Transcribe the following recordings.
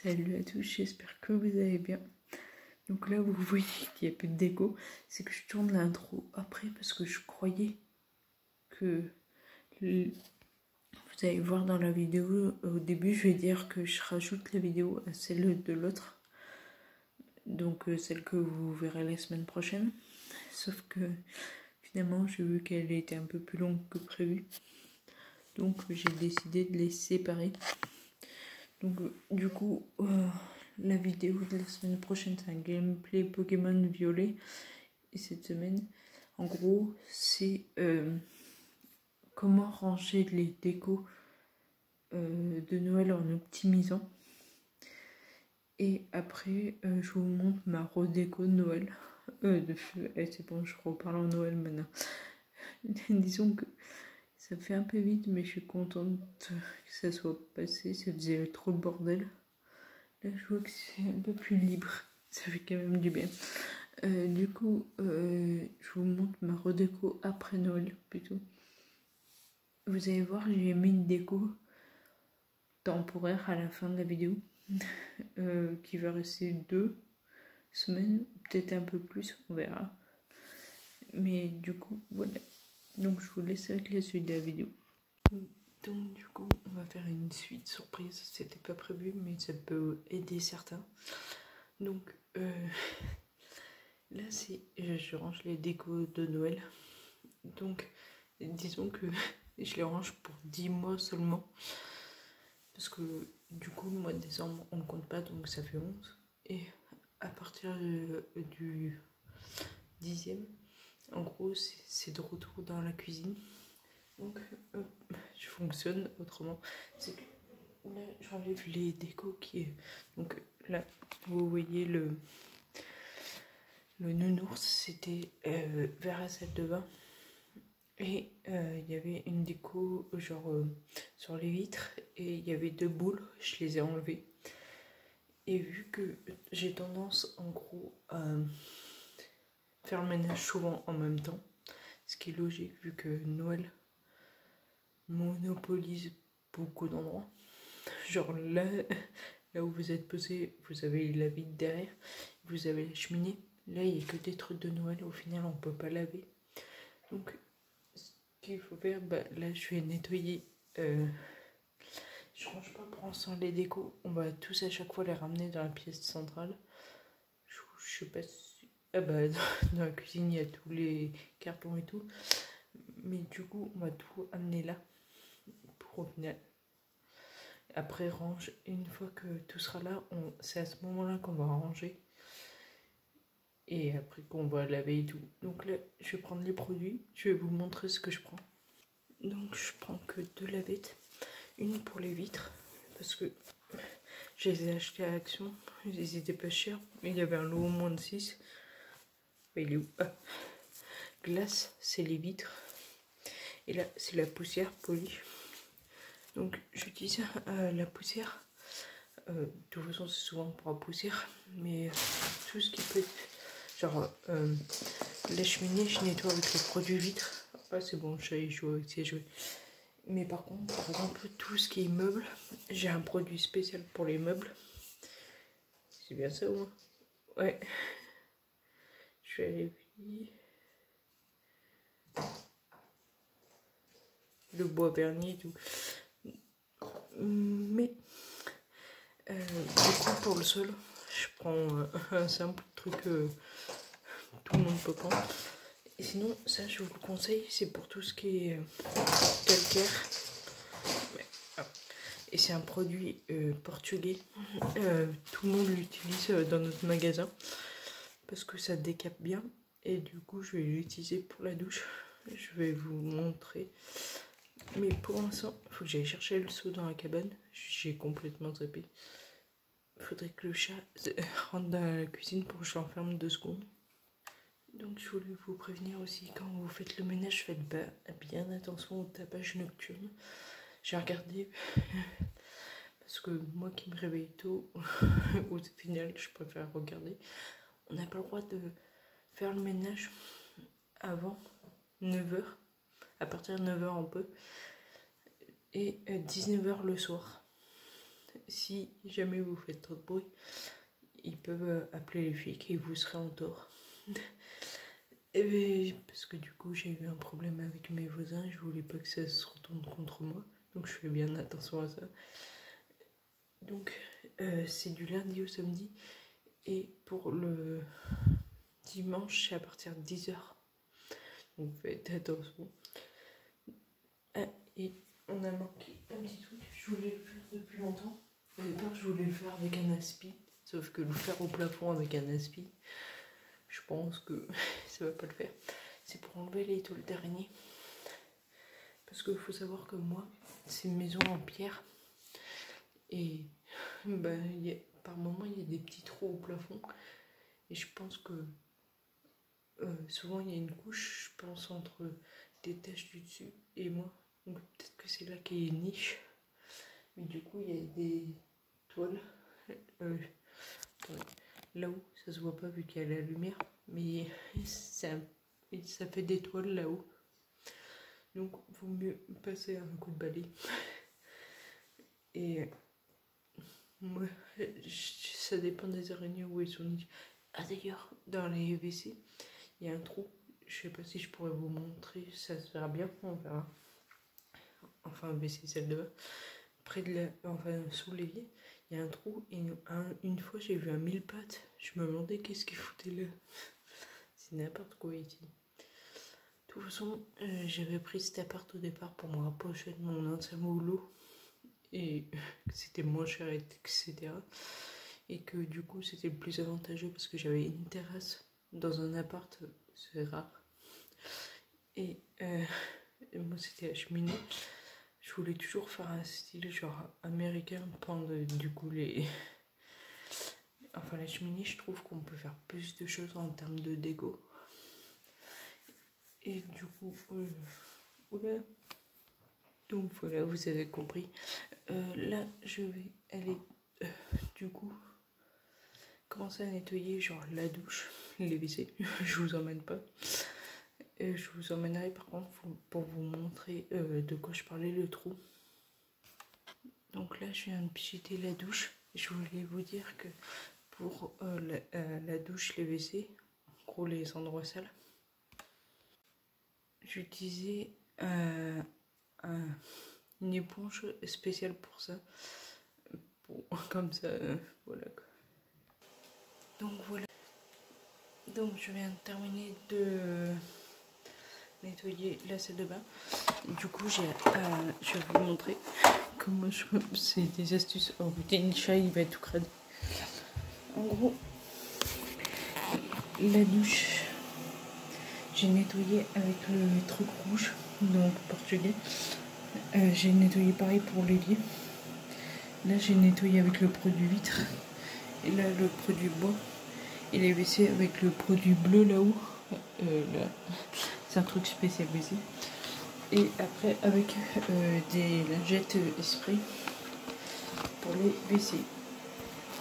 Salut à tous, j'espère que vous allez bien. Donc là, vous voyez qu'il n'y a plus de déco. C'est que je tourne l'intro après parce que je croyais que... Vous allez voir dans la vidéo, au début, je vais dire que je rajoute la vidéo à celle de l'autre. Donc celle que vous verrez la semaine prochaine. Sauf que finalement, j'ai vu qu'elle était un peu plus longue que prévu. Donc j'ai décidé de les séparer. Donc du coup... la vidéo de la semaine prochaine, c'est un gameplay Pokémon Violet. Et cette semaine, en gros, c'est comment ranger les décos de Noël en optimisant. Et après, je vous montre ma redéco de Noël. C'est bon, je reparle en Noël maintenant. Disons que ça fait un peu vite, mais je suis contente que ça soit passé. Ça faisait trop le bordel. Là, je vois que c'est un peu plus libre. Ça fait quand même du bien. Du coup, je vous montre ma redéco après Noël, plutôt. Vous allez voir, j'ai mis une déco temporaire à la fin de la vidéo. Qui va rester 2 semaines, peut-être un peu plus, on verra. Mais du coup, voilà. Donc, je vous laisse avec la suite de la vidéo. Donc du coup, on va faire une suite surprise. C'était pas prévu, mais ça peut aider certains. Donc là, c'est je range les décos de Noël. Donc disons que je les range pour 10 mois seulement. Parce que du coup, le mois de décembre, on ne compte pas, donc ça fait 11. Et à partir du 10e, en gros, c'est de retour dans la cuisine. Donc je fonctionne autrement. C'est que là, j'enlève les décos qui est... Donc là, vous voyez le nounours, c'était vers la salle de bain. Et il y avait une déco genre sur les vitres. Et il y avait 2 boules, je les ai enlevées. Et vu que j'ai tendance en gros à faire le ménage souvent en même temps, ce qui est logique vu que Noël monopolise beaucoup d'endroits. Genre là où vous êtes posé, vous avez la vitre derrière, vous avez la cheminée. Là, il n'y a que des trucs de Noël. Au final, on ne peut pas laver. Donc, ce qu'il faut faire, là, je vais nettoyer. Je range pas pour l'instant les décos. On va tous à chaque fois les ramener dans la pièce centrale. Je sais pas si... dans la cuisine, il y a tous les cartons et tout. Mais du coup, on va tout amener là. Pour au final... Après range, une fois que tout sera là, c'est à ce moment-là qu'on va ranger. Et après qu'on va laver et tout. Donc là, je vais prendre les produits. Je vais vous montrer ce que je prends. Donc je prends que 2 lavettes. Une pour les vitres. Parce que je les ai achetées à Action. Ils étaient pas chers. Mais il y avait un lot au moins de 6. Il est où? Glace, c'est les vitres. Et là, c'est la poussière polie. Donc j'utilise la poussière. De toute façon, c'est souvent pour la poussière. Mais tout ce qui peut être... Genre, la cheminée, je nettoie avec le produit vitre. Ah, c'est bon, je sais jouer avec ces jouets. Mais par contre, par exemple, tout ce qui est meubles, j'ai un produit spécial pour les meubles. C'est bien ça, ou ouais. Je vais aller le bois verni et tout. Mais du coup, pour le sol, je prends un simple truc que tout le monde peut prendre. Et sinon, ça, je vous le conseille, c'est pour tout ce qui est calcaire. Et c'est un produit portugais. Tout le monde l'utilise dans notre magasin parce que ça décape bien. Et du coup, je vais l'utiliser pour la douche. Je vais vous montrer. Mais pour l'instant, il faut que j'aille chercher le seau dans la cabane. J'ai complètement zappé. Il faudrait que le chat rentre dans la cuisine pour que je l'enferme 2 secondes. Donc je voulais vous prévenir aussi, quand vous faites le ménage, faites bien attention au tapage nocturne. J'ai regardé, parce que moi qui me réveille tôt, au final je préfère regarder. On n'a pas le droit de faire le ménage avant 9h. À partir de 9h on peut. Et 19h le soir. si jamais vous faites trop de bruit, ils peuvent appeler les flics et vous serez en tort. Et parce que du coup j'ai eu un problème avec mes voisins, je voulais pas que ça se retourne contre moi, donc je fais bien attention à ça. Donc c'est du lundi au samedi, et pour le dimanche c'est à partir de 10h, donc faites attention. Et on a manqué un petit truc, je voulais le faire depuis longtemps. Au départ je voulais le faire avec un aspi, sauf que le faire au plafond avec un aspi, je pense que ça va pas le faire. C'est pour enlever les tôles d'araignée. Parce qu'il faut savoir que moi, c'est une maison en pierre. Et par moment, il y a des petits trous au plafond. Et je pense que souvent, il y a une couche, je pense, entre des taches du dessus et moi. Donc peut-être que c'est là qu'il y a une niche. Mais du coup, il y a des toiles. Là-haut, ça se voit pas vu qu'il y a la lumière. Mais ça fait des toiles là-haut. Donc, il vaut mieux passer un coup de balai. Et moi, ça dépend des araignées où elles sont niches. Ah d'ailleurs, dans les WC, il y a un trou. Je sais pas si je pourrais vous montrer. Ça se verra bien, on verra. Enfin, WC, celle de bas. Près de sous l'évier, il y a un trou. Et une fois, j'ai vu un mille pattes. Je me demandais qu'est-ce qu'il foutait là. C'est n'importe quoi ici. De toute façon, j'avais pris cet appart au départ pour me rapprocher de mon ancien boulot et que c'était moins cher, etc. Et que du coup, c'était le plus avantageux parce que j'avais une terrasse dans un appart, c'est rare. Et moi, c'était la cheminée. Je voulais toujours faire un style genre américain, prendre du coup Enfin, la cheminée, je trouve qu'on peut faire plus de choses en termes de déco. Et du coup, voilà. Donc voilà, vous avez compris. Là, je vais aller, du coup, commencer à nettoyer genre la douche, les WC. Je vous emmène pas. Je vous emmènerai par contre pour vous montrer de quoi je parlais, le trou. Donc là, je viens de pchiter la douche. Je voulais vous dire que pour la douche, les WC, en gros les endroits sales, j'utilisais une éponge spéciale pour ça. Comme ça, voilà. Donc voilà. Donc je viens de terminer de nettoyer la salle de bain. Du coup, je vais vous montrer comment c'est des astuces. Oh putain, le chat il va être tout crade. En gros, la douche, j'ai nettoyé avec le truc rouge, donc portugais. J'ai nettoyé pareil pour les lits. Là, j'ai nettoyé avec le produit vitre. Et là, le produit bois. Et les WC avec le produit bleu là-haut. C'est un truc spécial WC. Et après, avec des lingettes esprit pour les WC.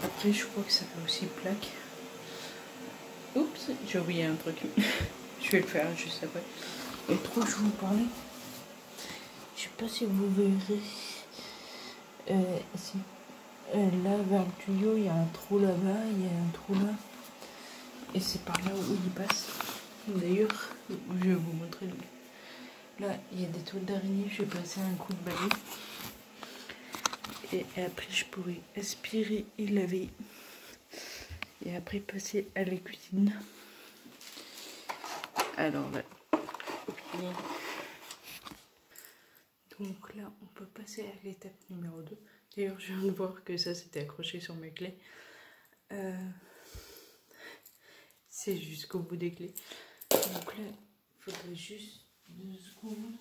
Après, je crois que ça fait aussi plaque. Oups, j'ai oublié un truc. Je vais le faire juste après. Et le trou que je vous parlais, je sais pas si vous verrez. Si. Là, vers le tuyau, il y a un trou là-bas, il y a un trou là. Et c'est par là où il passe. D'ailleurs, je vais vous montrer. Là, il y a des toiles d'araignée, je vais passer un coup de balai. Et après, je pourrais aspirer et laver. Et après, passer à la cuisine. Alors là, ok. Donc là, on peut passer à l'étape numéro 2. D'ailleurs, je viens de voir que ça, c'était accroché sur mes clés. C'est jusqu'au bout des clés. Donc là, il faudrait juste 2 secondes.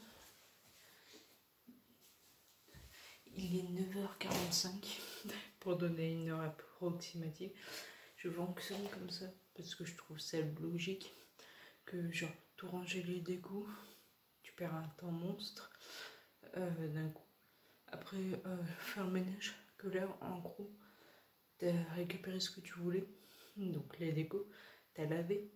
Il est 9h45 pour donner une heure approximative. Je fonctionne comme ça parce que je trouve ça logique que genre tout ranger les dégoûts, tu perds un temps monstre d'un coup. Après faire le ménage, que là en gros t'as récupéré ce que tu voulais, donc les dégoûts, t'as lavé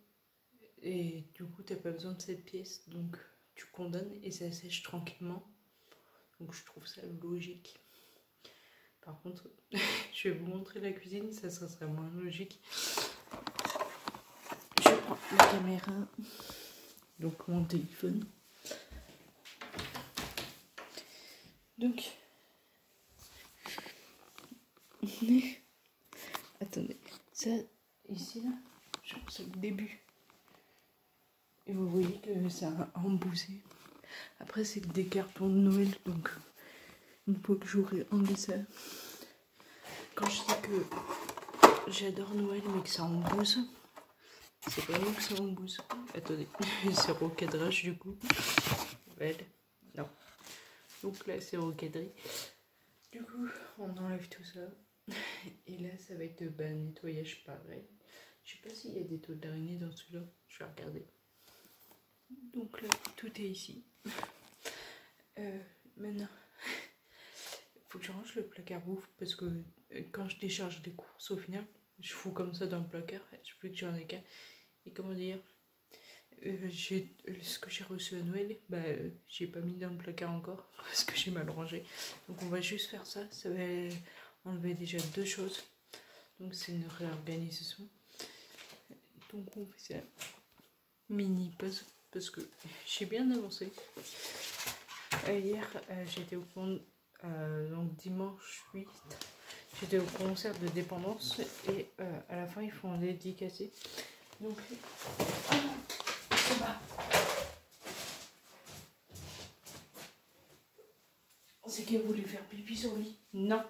et du coup t'as pas besoin de cette pièce, donc tu condamnes et ça sèche tranquillement. Donc je trouve ça logique. Par contre, je vais vous montrer la cuisine, ça serait moins logique. Je prends la caméra, donc mon téléphone. Donc, attendez, ça ici là, c'est le début. Et vous voyez que ça a embousé. Après, c'est des cartons de Noël, donc une fois que j'aurai enlevé ça, quand je dis que j'adore Noël mais que ça embouse, c'est pas bon que ça embouse. Attendez, c'est recadrage du coup. Belle. Non. Donc là, c'est recadré. Du coup, on enlève tout ça. Et là, ça va être nettoyage pareil. Je sais pas s'il y a des taux d'araignée dans celui-là. Je vais regarder. Donc là, tout est ici. Maintenant, il faut que je range le placard bouffe parce que quand je décharge les courses, au final, je fous comme ça dans le placard. Je sais plus que j'en ai qu'un. Et comment dire, ce que j'ai reçu à Noël, j'ai pas mis dans le placard encore parce que j'ai mal rangé. Donc on va juste faire ça. Ça va enlever déjà 2 choses. Donc c'est une réorganisation. Donc on fait ça. Mini pause parce que j'ai bien avancé. Hier j'étais au donc dimanche 8, j'étais au concert de Dépendance et à la fin ils font dédicacer. Donc c'est qu'elle voulait faire pipi sur lui. Non,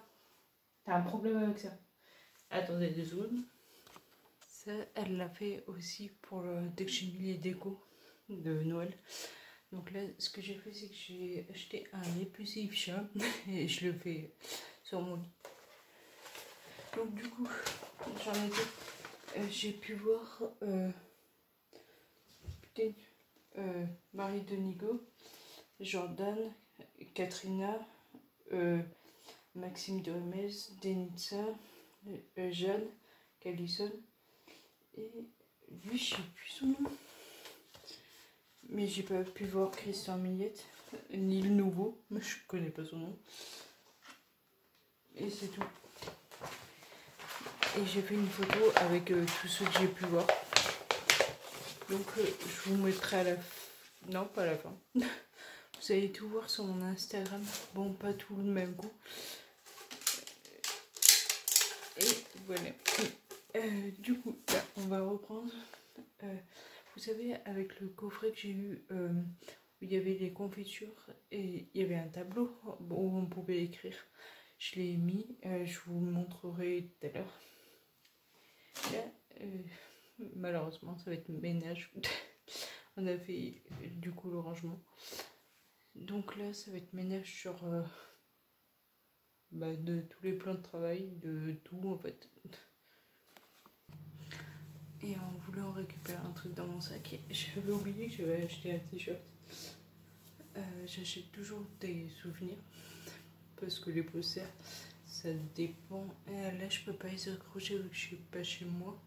t'as un problème avec ça. Attendez 2 secondes. Ça, elle l'a fait aussi pour dès que j'ai mis les décos de Noël. Donc là, ce que j'ai fait, c'est que j'ai acheté un épousif chat et je le fais sur mon lit. Donc du coup, j'en ai deux. J'ai pu voir Marie de Nigo, Jordan, Katrina, Maxime de Hermès, Denitza, Jeanne, Calison et lui, je sais plus son nom. Mais j'ai pas pu voir Christian Millette, ni le nouveau, mais je connais pas son nom. Et c'est tout. Et j'ai fait une photo avec tous ceux que j'ai pu voir. Donc je vous mettrai à la fin. Non, pas à la fin. Vous allez tout voir sur mon Instagram. Bon, pas tout le même goût. Et voilà. Du coup, là, on va reprendre. Vous savez, avec le coffret que j'ai eu, où il y avait les confitures et il y avait un tableau où on pouvait écrire. Je l'ai mis, je vous le montrerai tout à l'heure. Là, malheureusement, ça va être ménage. On a fait du coup le rangement. Donc là, ça va être ménage sur de tous les plans de travail, de tout en fait. Et en voulant récupérer un truc dans mon sac, j'avais oublié que j'avais acheté un t-shirt. J'achète toujours des souvenirs parce que les posters, ça dépend. Là, je peux pas les accrocher vu que je suis pas chez moi.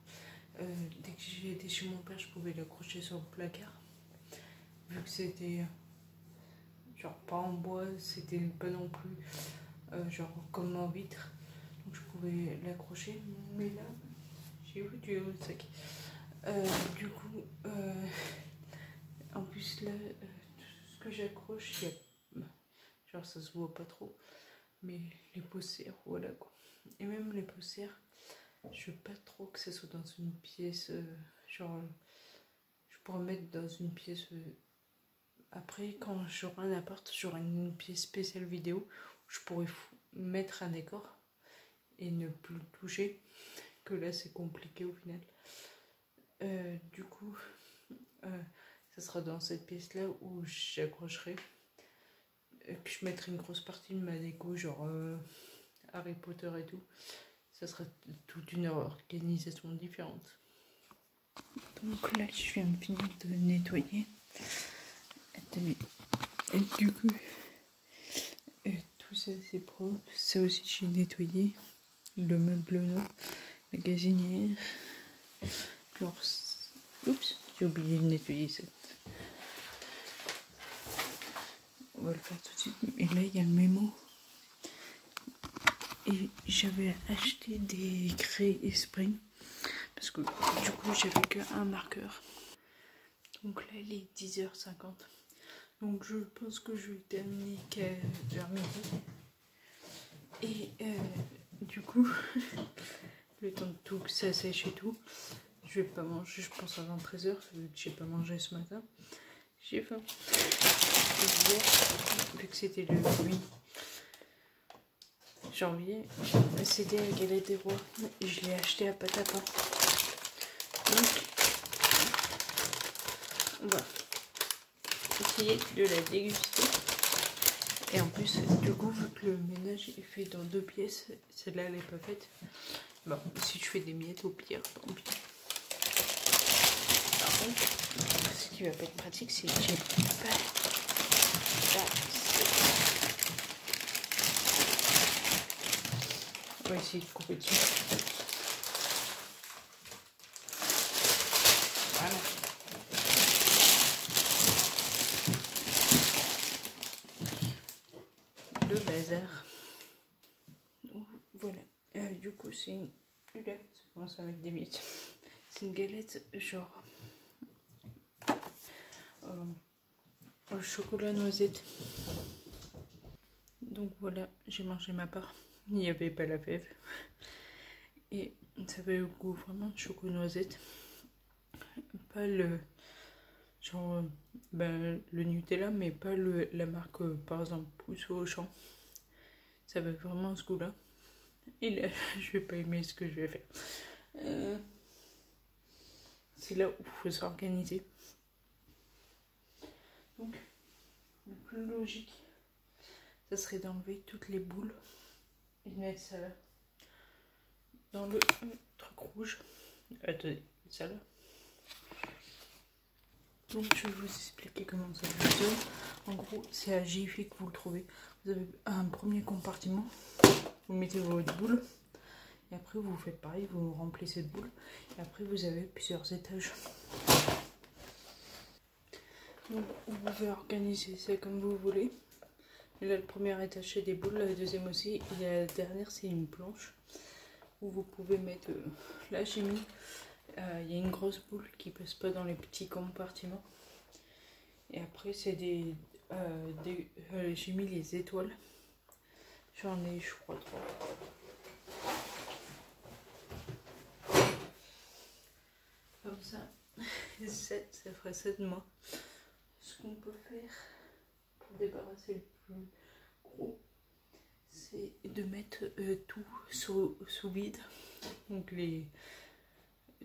Dès que j'étais chez mon père, je pouvais l'accrocher sur le placard. Vu que c'était genre pas en bois, c'était pas non plus genre comme en vitre. Donc je pouvais l'accrocher. Mais là, j'ai foutu le sac. Du coup, en plus là, tout ce que j'accroche, genre ça se voit pas trop. Mais les posters, voilà quoi. Et même les posters, je veux pas trop que ça soit dans une pièce, genre, je pourrais mettre dans une pièce, après quand j'aurai un appart, j'aurai une pièce spéciale vidéo, où je pourrais mettre un décor et ne plus le toucher, que là c'est compliqué au final. Du coup, ça sera dans cette pièce là où j'accrocherai, que je mettrai une grosse partie de ma déco, genre Harry Potter et tout. Ça sera toute une organisation différente. Donc là, je viens de finir de nettoyer. Attendez. Et du coup, tout ça c'est propre. Ça aussi, j'ai nettoyé. Le meuble là, la gazinière. Genre, oups, j'ai oublié de nettoyer ça. On va le faire tout de suite. Et là, il y a le mémo. Et j'avais acheté des craies Esprit parce que du coup j'avais qu'un marqueur. Donc là il est 10h50. Donc je pense que je vais terminer vers midi. Et du coup, le temps de tout que ça sèche et tout, je vais pas manger, je pense avant 13h, vu que j'ai pas mangé ce matin. J'ai faim. Et hier, vu que c'était le 8 janvier, c'était la galette des rois. Je l'ai acheté à Patapon. Donc, on va essayer de la déguster. Et en plus, du coup, vu que le ménage est fait dans 2 pièces, celle-là elle est pas faite. Bon, si je fais des miettes, au pire, tant pis. Par contre, ce qui va pas être pratique, c'est que j'ai pas on va essayer de couper dessus. Voilà. Le bazar. Voilà. Du coup, c'est une... Là, ça commence à mettre des miettes. C'est une galette genre... au chocolat noisette. Donc voilà, j'ai mangé ma part. Il n'y avait pas la fève. Et ça avait le goût vraiment de chocolat noisette. Pas le... genre... le Nutella, mais pas la marque, par exemple, Pousse au champ. Ça avait vraiment ce goût-là. Et là, je vais pas aimer ce que je vais faire. C'est là où il faut s'organiser. Donc, le plus logique, ça serait d'enlever toutes les boules et de mettre ça là. Dans le truc rouge. Attendez, ça là. Donc, je vais vous expliquer comment ça fonctionne. En gros, c'est à Jiffy que vous le trouvez. Vous avez un premier compartiment. Vous mettez votre boule. Et après, vous faites pareil, vous remplissez de boules. Et après, vous avez plusieurs étages. Donc, vous pouvez organiser ça comme vous voulez. Et là, le premier étage, c'est des boules. Le deuxième aussi. Et la dernière, c'est une planche. Où vous pouvez mettre... là, j'ai mis... il y a une grosse boule qui passe pas dans les petits compartiments. Et après, c'est j'ai mis les étoiles. J'en ai, je crois, 3. Comme ça, ça ferait 7 mois. Ce qu'on peut faire pour débarrasser le plus gros, c'est de mettre tout sous vide. Donc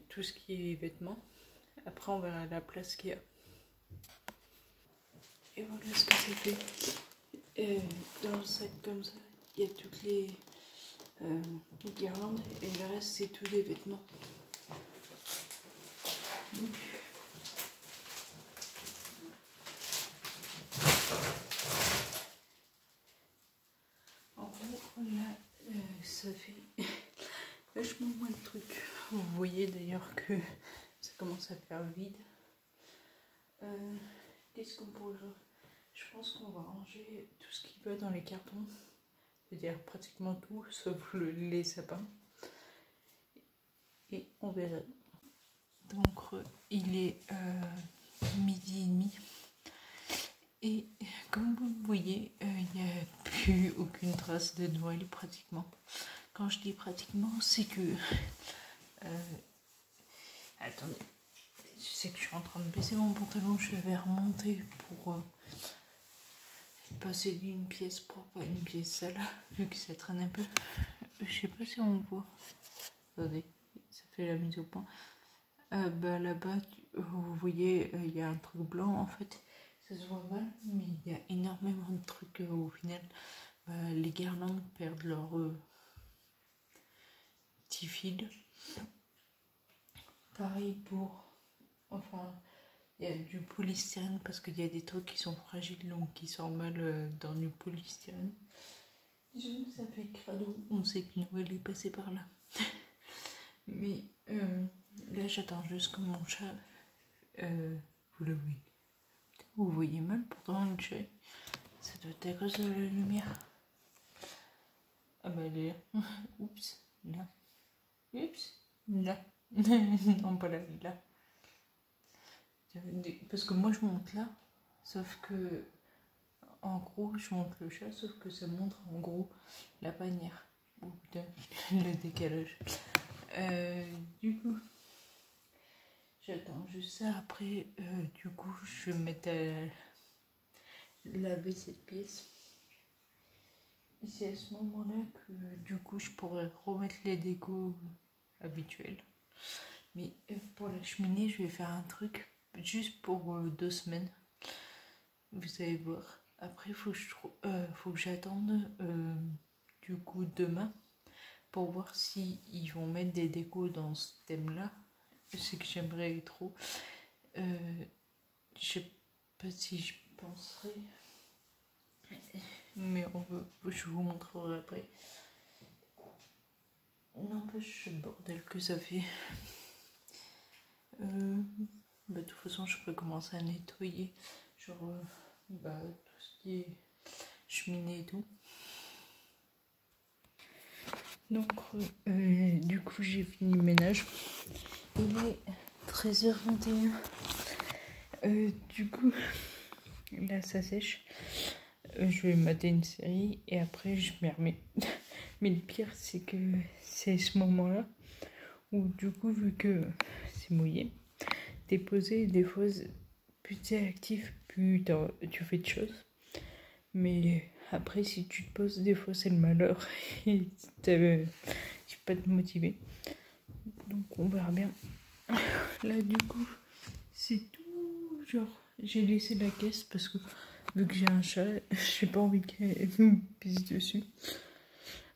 tout ce qui est vêtements. Après, on verra la place qu'il y a. Et voilà ce que c'est fait. Et dans le sac comme ça, il y a toutes les guirlandes et le reste, c'est tous les vêtements. Donc, en gros, là, ça fait vachement moins de trucs. Vous voyez d'ailleurs que ça commence à faire vide. Qu'est-ce qu'on pourrait faire? Je pense qu'on va ranger tout ce qui va dans les cartons. C'est-à-dire pratiquement tout, sauf les sapins. Et on verra. Donc, il est midi et demi. Et comme vous voyez, il n'y a plus aucune trace de Noël pratiquement. Quand je dis pratiquement, c'est que... attendez, je sais que je suis en train de baisser mon pantalon, je vais remonter pour passer d'une pièce propre à une pièce sale, vu que ça traîne un peu. Je sais pas si on voit. Attendez, ça fait la mise au point. Là-bas, vous voyez, il y a un truc blanc en fait. Ça se voit mal, mais il y a énormément de trucs au final. Les guirlandes perdent leur petit fil. Pareil pour... enfin, il y a du polystyrène parce qu'il y a des trucs qui sont fragiles, donc qui sortent mal dans du polystyrène. Ça fait crado. On sait que Noël est passé par là. Mais là, j'attends juste que mon chat... vous le voyez. Vous voyez mal, pourtant le chat, ça doit être à cause de la lumière. Ah bah elle est là. Oups, là. Oups, là. Non, pas là, là. Parce que moi je monte là, sauf que en gros je monte le chat, sauf que ça montre en gros la bannière. Oh putain, le décalage. Du coup, j'attends juste ça. Après, du coup, je vais mettre à laver cette pièce. Et c'est à ce moment-là que du coup je pourrais remettre les décos habituels. Mais pour la cheminée, je vais faire un truc juste pour 2 semaines. Vous allez voir. Après, faut que j'attende du coup demain pour voir si ils vont mettre des décos dans ce thème-là. C'est que j'aimerais trop. Je sais pas si je penserai, mais je vous montrerai après. N'empêche le bordel que ça fait. De toute façon, je peux commencer à nettoyer, genre tout ce qui est cheminée et tout. Donc, du coup, j'ai fini le ménage. Il est 13h21. Du coup, là, ça sèche. Je vais mater une série et après, je m'y remets. Mais le pire, c'est que c'est ce moment-là où, du coup, vu que c'est mouillé, t'es posé, des fois, plus t'es actif, plus tu fais de choses. Mais après, si tu te poses, des fois, c'est le malheur. Et tu pas te motiver. Donc, on verra bien. Là, du coup, c'est tout. Genre, j'ai laissé la caisse parce que, vu que j'ai un chat, j'ai pas envie qu'elle me pisse dessus.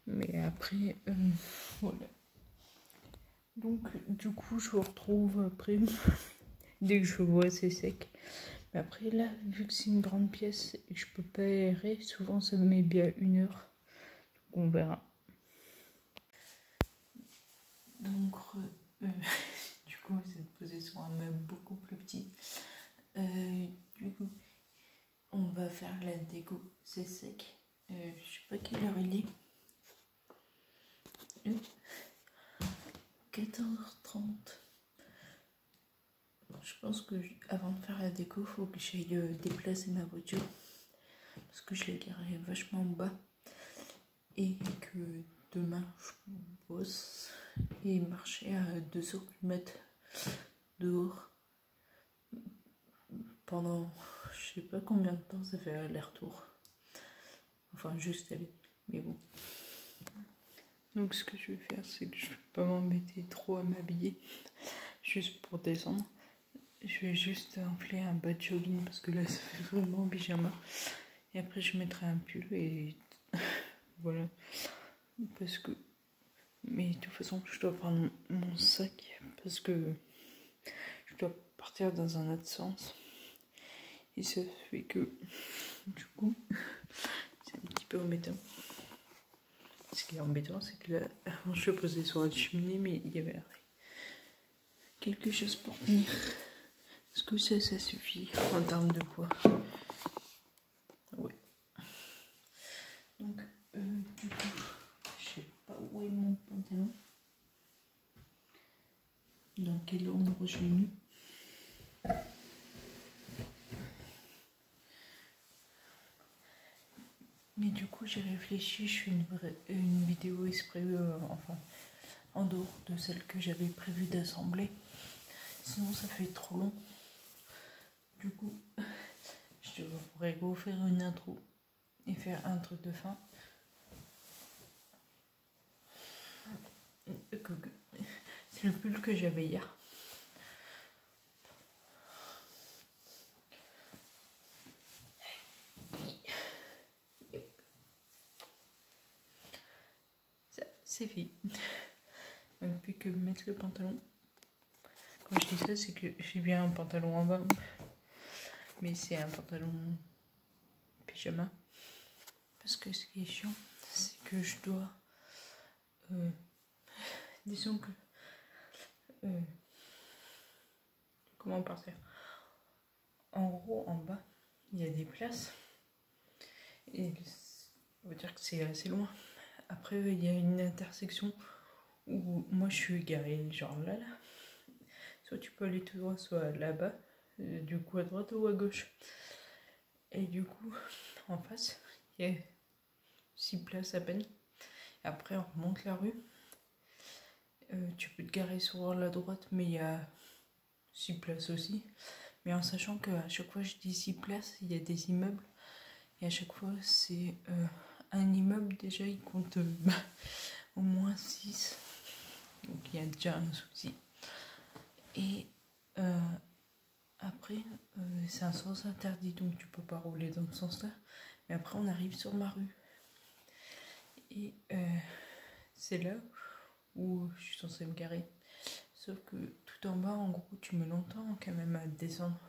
Mais après, voilà. Donc, du coup, je vous retrouve après. Dès que je vois, c'est sec. Mais après, là, vu que c'est une grande pièce et que je peux pas aérer, souvent ça me met bien 1 heure. Donc, on verra. Donc, du coup, vous êtes posé sur un meuble beaucoup plus petit. Du coup, on va faire la déco, c'est sec. Je sais pas quelle heure il est. 14h30. Je pense que avant de faire la déco, il faut que j'aille déplacer ma voiture. Parce que je l'ai garée vachement bas. Et que demain, je bosse et marcher à 200 km dehors. Pendant je sais pas combien de temps ça fait aller-retour. Enfin, juste aller. Mais bon. Donc, ce que je vais faire, c'est que je vais pas m'embêter trop à m'habiller. Juste pour descendre. Je vais juste enfler un bas de jogging parce que là, ça fait vraiment pyjama. Et après, je mettrai un pull et voilà. Parce que. Mais de toute façon, je dois prendre mon sac parce que je dois partir dans un autre sens. Et ça fait que, du coup, c'est un petit peu embêtant. Ce qui est embêtant, c'est que là, avant, je suis posée sur la cheminée, mais il y avait quelque chose pour tenir. Est-ce que ça suffit en termes de poids? Ouais. Donc, du coup, je sais pas où est mon pantalon. Dans quel endroit je l'ai mis. Mais du coup, j'ai réfléchi, je fais une vidéo exprès, enfin, en dehors de celle que j'avais prévu d'assembler. Sinon, ça fait trop long. Du coup, je pourrais refaire une intro et faire un truc de fin. C'est le pull que j'avais hier. C'est fait. Donc, plus que mettre le pantalon. Quand je dis ça, c'est que j'ai bien un pantalon en bas. Mais c'est un pantalon pyjama. Parce que ce qui est chiant, c'est que je dois... disons que... comment partir? En gros, en bas, il y a des places. Et on va dire que c'est assez loin après il y a une intersection où moi je suis garée genre là. Soit tu peux aller tout droit, soit là-bas, du coup à droite ou à gauche. Et du coup, en face, il y a 6 places à peine. Et après, on remonte la rue. Tu peux te garer sur la droite, mais il y a 6 places aussi. Mais en sachant qu'à chaque fois, je dis 6 places, il y a des immeubles. Et à chaque fois, c'est un immeuble, déjà, il compte au moins 6. Donc, il y a déjà un souci. Et après, c'est un sens interdit, donc tu peux pas rouler dans ce sens-là. Mais après, on arrive sur ma rue. Et c'est là où je suis censée me garer. Sauf que tout en bas, en gros, tu mets longtemps quand même à descendre.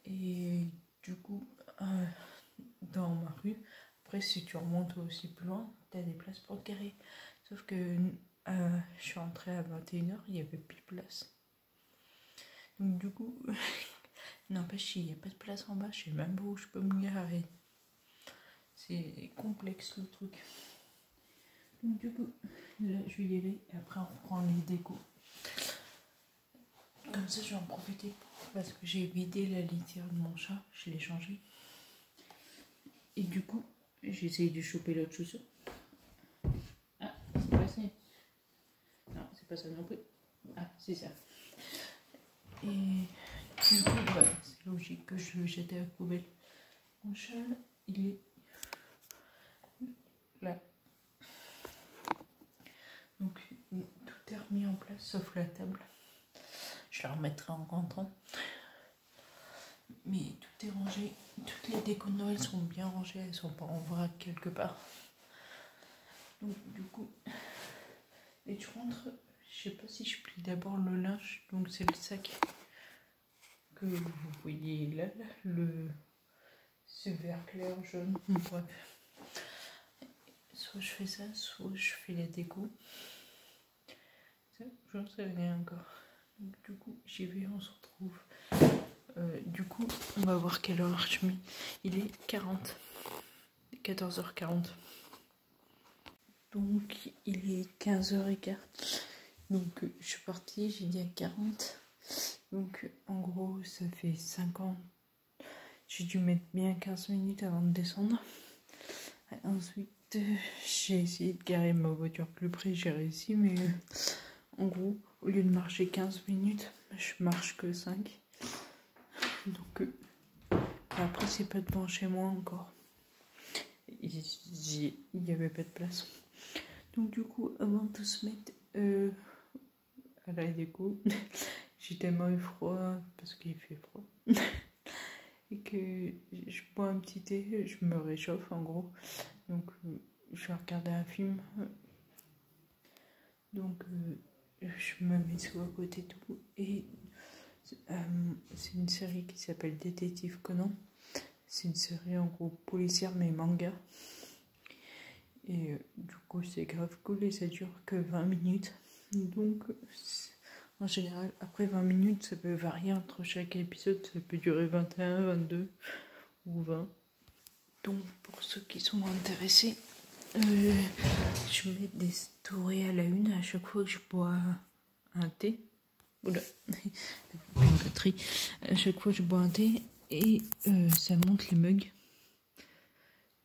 Et du coup, dans ma rue, après, si tu remontes aussi plus loin, tu as des places pour te garer. Sauf que je suis rentrée à 21h, il n'y avait plus de place. Donc du coup, n'empêche, il n'y a pas de place en bas, je sais même pas où je peux me garer. C'est complexe le truc. Donc du coup, là je vais y aller et après on reprend les décos. Comme ça je vais en profiter parce que j'ai vidé la litière de mon chat, je l'ai changé. Et du coup, j'ai essayé de choper l'autre chaussure. Ah, c'est pas ça. Non, c'est pas ça non plus. Ah, c'est ça. Et du coup, bah, c'est logique que je le jette à la poubelle. Mon chat, il est là. Donc, tout est remis en place sauf la table. Je la remettrai en rentrant. Mais tout est rangé. Toutes les décos de Noël sont bien rangées. Elles sont pas en vrac quelque part. Donc, du coup, et tu rentres. Je sais pas si je plie d'abord le linge. Donc, c'est le sac que vous voyez là. Ce vert clair, jaune. Bref. Soit je fais ça, soit je fais les décos. Ça, j'en sais rien encore. Donc, du coup, j'y vais, on se retrouve. Du coup, on va voir quelle heure je mets. Il est 14h40. Donc, il est 15h15. Donc, je suis partie, j'ai dit à 40. Donc, en gros, ça fait 50. J'ai dû mettre bien 15 minutes avant de descendre. Ensuite, j'ai essayé de garer ma voiture plus près, j'ai réussi, mais en gros, au lieu de marcher 15 minutes, je marche que 5. Donc, après, c'est pas devant chez moi encore. Il n'y avait pas de place. Donc, du coup, avant de se mettre à la déco, j'ai tellement eu froid parce qu'il fait froid. Et que je bois un petit thé, je me réchauffe en gros. Donc, je vais regarder un film. Donc, je me mets sous à côté de tout. Et c'est une série qui s'appelle Détective Conan. C'est une série en gros policière mais manga. Et du coup, c'est grave cool et ça dure que 20 minutes. Donc, en général, après 20 minutes, ça peut varier entre chaque épisode. Ça peut durer 21, 22 ou 20. Donc, pour ceux qui sont intéressés, je mets des stories à la une à chaque fois que je bois un thé. Oula, une batterie. À chaque fois que je bois un thé et ça monte les mugs.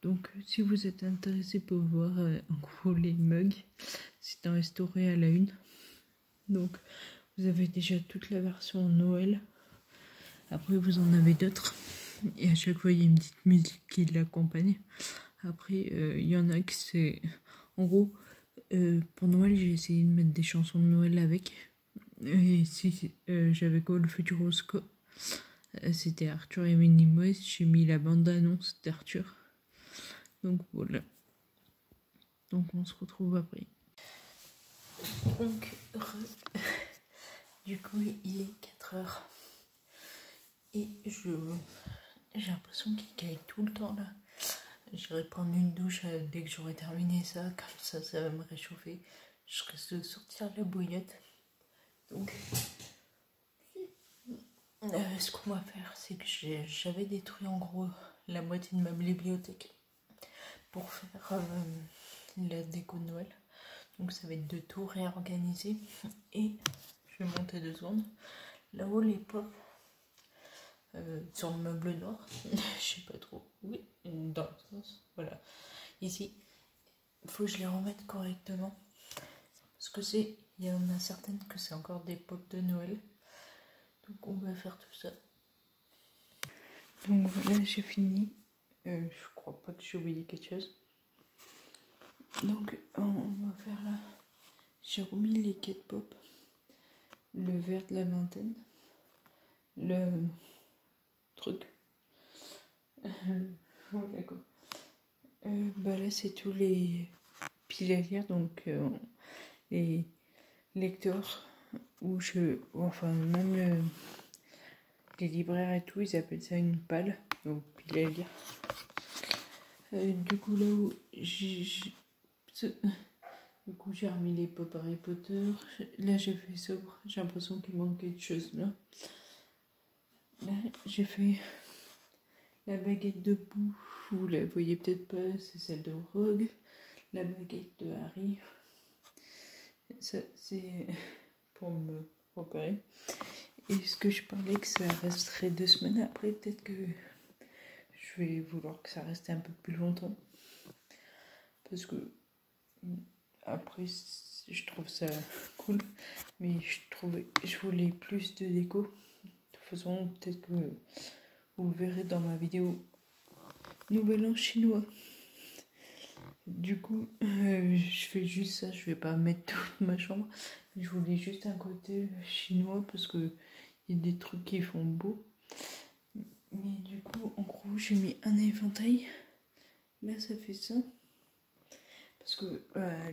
Donc, si vous êtes intéressé pour voir en gros les mugs, c'est un story à la une. Donc, vous avez déjà toute la version Noël. Après, vous en avez d'autres. Et à chaque fois, il y a une petite musique qui l'accompagne. Après, il y en a qui c'est... En gros, pour Noël, j'ai essayé de mettre des chansons de Noël avec. Et si j'avais quoi, le Futuroscope, c'était Arthur et Minnie, j'ai mis la bande-annonce d'Arthur. Donc voilà. Donc on se retrouve après. Donc, du coup, il est 4h. Et j'ai l'impression qu'il caille tout le temps là. J'irai prendre une douche dès que j'aurai terminé ça, comme ça va me réchauffer. Je risque de sortir la bouillotte. Donc, ce qu'on va faire, c'est que j'avais détruit en gros la moitié de ma bibliothèque pour faire la déco de Noël. Donc ça va être de tout réorganiser. Et je vais monter 2 secondes. Là-haut les pop sur le meuble noir. Je sais pas trop. Oui, dans le sens. Voilà. Ici, il faut que je les remette correctement. Parce que il y en a certaines que c'est encore des pop de Noël. Donc on va faire tout ça. Donc voilà, j'ai fini. Je crois pas que j'ai oublié quelque chose. Donc on va faire là. J'ai remis les 4 pop. Le vert de la vingtaine. Le truc. Oh, d'accord. Bah là c'est tous les piles à lire. Donc les lecteurs. Enfin même les libraires et tout, ils appellent ça une palle. Donc pile à lire. Du coup là où du coup j'ai remis les pop Harry Potter. Là j'ai fait sobre. J'ai l'impression qu'il manque quelque chose là. Là j'ai fait la baguette de boue. Vous la voyez peut-être pas, c'est celle de Rogue. La baguette de Harry. Ça c'est pour me repérer. Et ce que je parlais que ça resterait 2 semaines après, peut-être que je vais vouloir que ça reste un peu plus longtemps. Parce que après, je trouve ça cool. Mais je voulais plus de déco. De toute façon, peut-être que vous le verrez dans ma vidéo Nouvel An chinois. Du coup, je fais juste ça. Je vais pas mettre toute ma chambre. Je voulais juste un côté chinois parce que il y a des trucs qui font beau. Mais du coup, en gros, j'ai mis un éventail. Là, ça fait ça. Parce que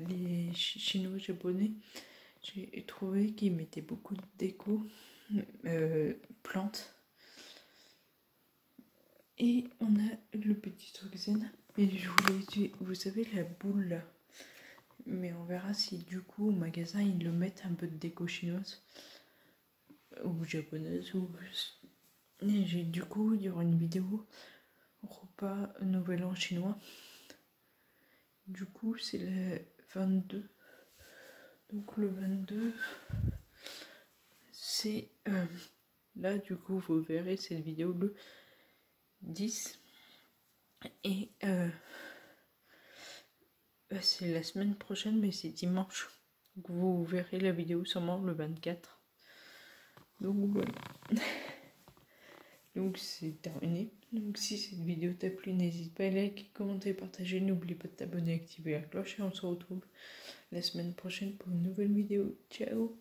les Chinois japonais, j'ai trouvé qu'ils mettaient beaucoup de déco, plantes. Et on a le petit truc zen. Et je voulais, vous savez, la boule là. Mais on verra si du coup au magasin ils le mettent un peu de déco chinoise ou japonaise. Et du coup, il y aura une vidéo repas Nouvel An chinois. Du coup, c'est le 22. Donc le 22, c'est... là, du coup, vous verrez cette vidéo le 10. Et c'est la semaine prochaine, mais c'est dimanche. Donc vous verrez la vidéo sûrement le 24. Donc voilà. Donc c'est terminé. Donc si cette vidéo t'a plu, n'hésite pas à liker, commenter, partager. N'oublie pas de t'abonner, activer la cloche et on se retrouve la semaine prochaine pour une nouvelle vidéo. Ciao!